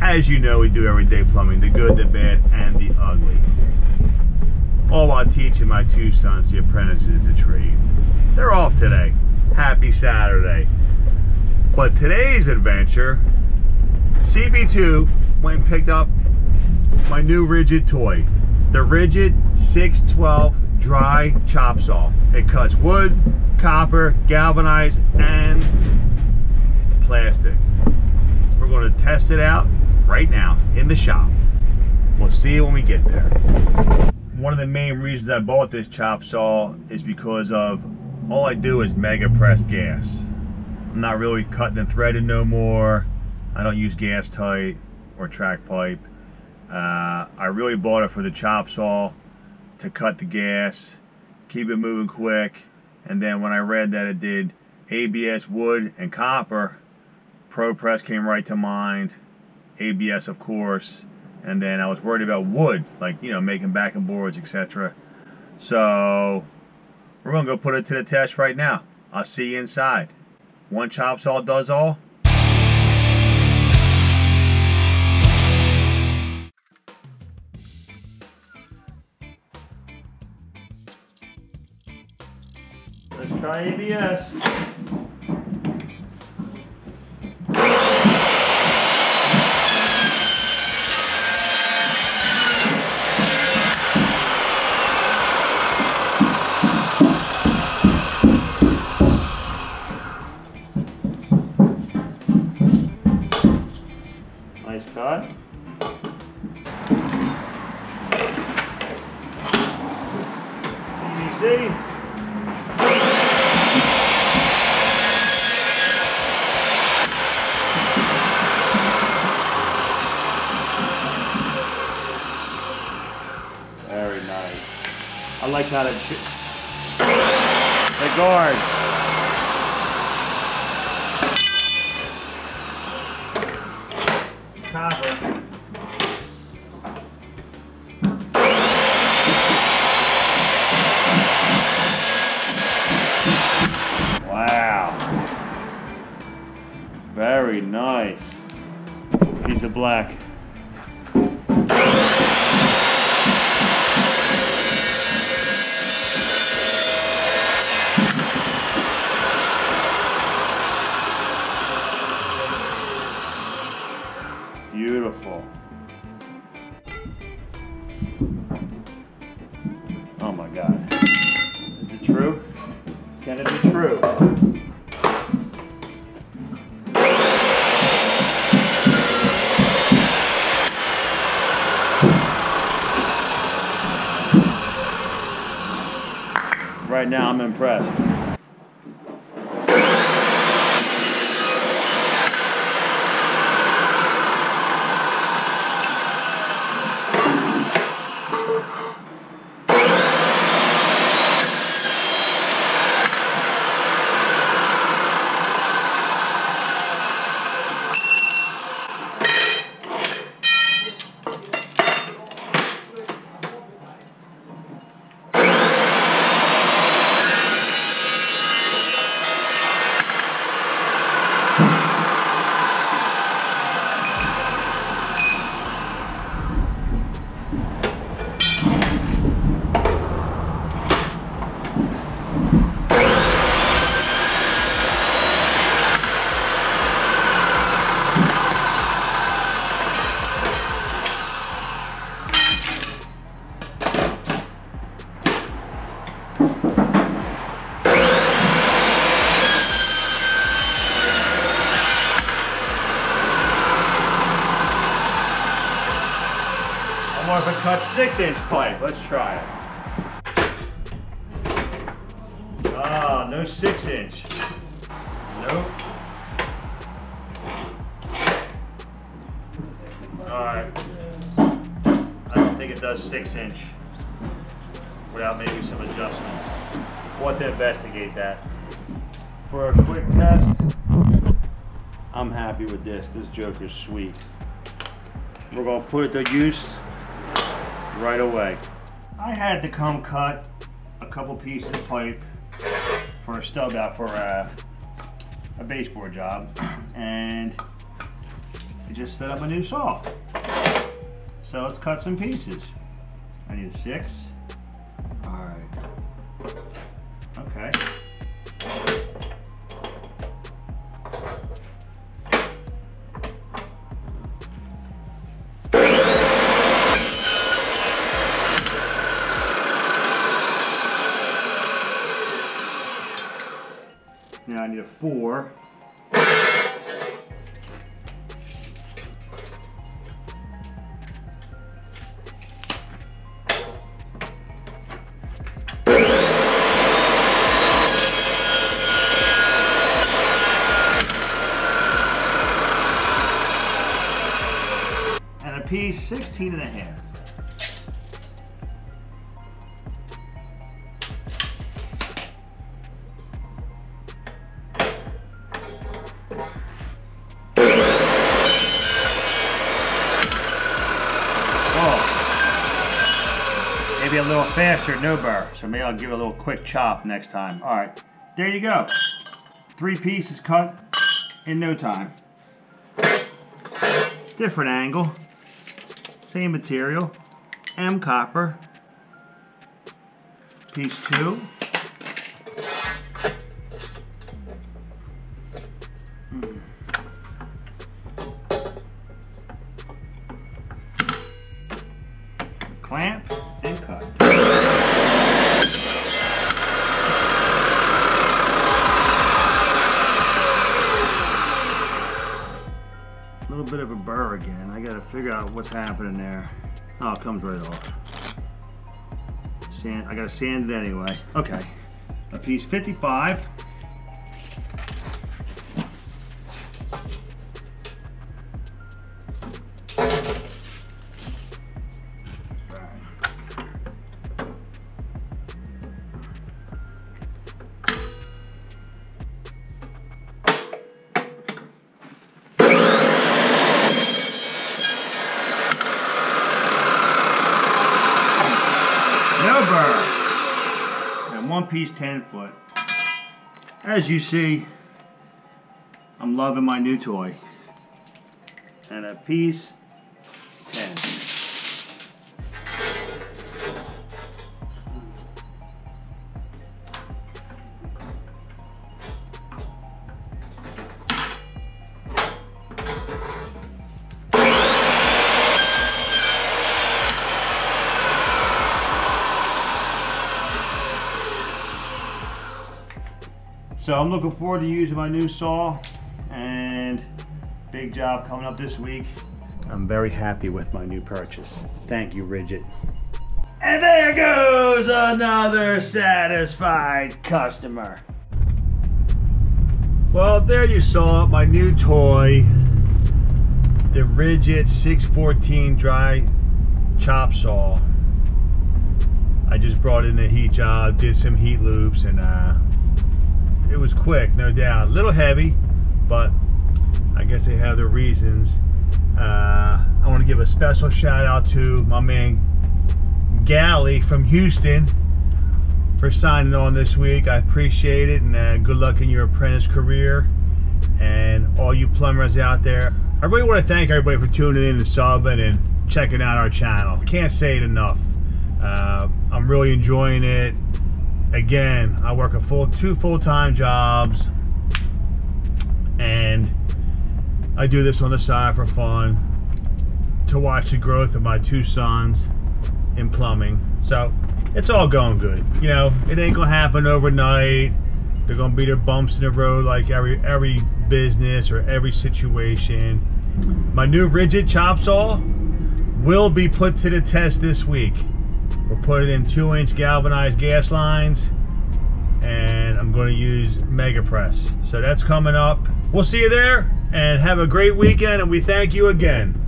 As you know, we do everyday plumbing, the good, the bad, and the ugly. All while teaching my two sons, the apprentices, the trade. They're off today. Happy Saturday. But today's adventure, CB2 went and picked up my new Ridgid toy. The Ridgid 612 dry chop saw. It cuts wood, copper, galvanized, and plastic. We're going to test it out right now in the shop. We'll see you when we get there. One of the main reasons I bought this chop saw is because of all I do is mega pressed gas. I'm not really cutting and threading no more. I don't use gas tight or track pipe. I really bought it for the chop saw to cut the gas, keep it moving quick, and then when I read that it did ABS wood and copper, ProPress came right to mind, ABS of course, and then I was worried about wood, like, you know, making backing boards, etc. So we're gonna go put it to the test right now. I'll see you inside. One chop saw does all. Let's try ABS. Nice cut. Easy. Very nice. I like how the guard. Copper. Wow. Very nice. Piece of black. Beautiful. Oh my God. Is it true? Can it be true? Right now I'm impressed. Or if it cuts 6-inch pipe, let's try it. Ah, no 6-inch. Nope. Alright. I don't think it does 6-inch without maybe some adjustments. We'll have to investigate that. For a quick test, I'm happy with this. This joker's sweet. We're going to put it to use right away. I had to come cut a couple pieces of pipe for a stub out for a baseboard job, and I just set up a new saw. So let's cut some pieces. I need a 6. Alright. Okay. Now I need a 4. And a piece 16 and a half. Maybe a little faster, no burr. So maybe I'll give it a little quick chop next time. All right, there you go. 3 pieces cut in no time. Different angle, same material, M copper. Piece 2. Clamp and cut. A little bit of a burr again. I gotta figure out what's happening there. Oh, it comes right off. I gotta sand it anyway. Okay. A piece 55. And 1 piece 10 foot. As you see, I'm loving my new toy. And a piece 10. So I'm looking forward to using my new saw, and big job coming up this week. I'm very happy with my new purchase. Thank you, Ridgid. And there goes another satisfied customer. Well, there you saw it, my new toy, the Ridgid 614 dry chop saw. I just brought in the heat job, did some heat loops, and it was quick, no doubt. A little heavy, but I guess they have their reasons. I want to give a special shout out to my man Gally from Houston for signing on this week. I appreciate it, and good luck in your apprentice career. And all you plumbers out there, I really want to thank everybody for tuning in and subbing and checking out our channel. Can't say it enough. I'm really enjoying it. Again, I work 2 full-time jobs, and I do this on the side for fun, to watch the growth of my 2 sons in plumbing. So it's all going good. You know, it ain't gonna happen overnight. They're gonna be their bumps in the road like every business or every situation. My new Ridgid chop saw will be put to the test this week. We're putting in 2-inch galvanized gas lines, and I'm going to use Mega Press. So that's coming up. We'll see you there, and have a great weekend, and we thank you again.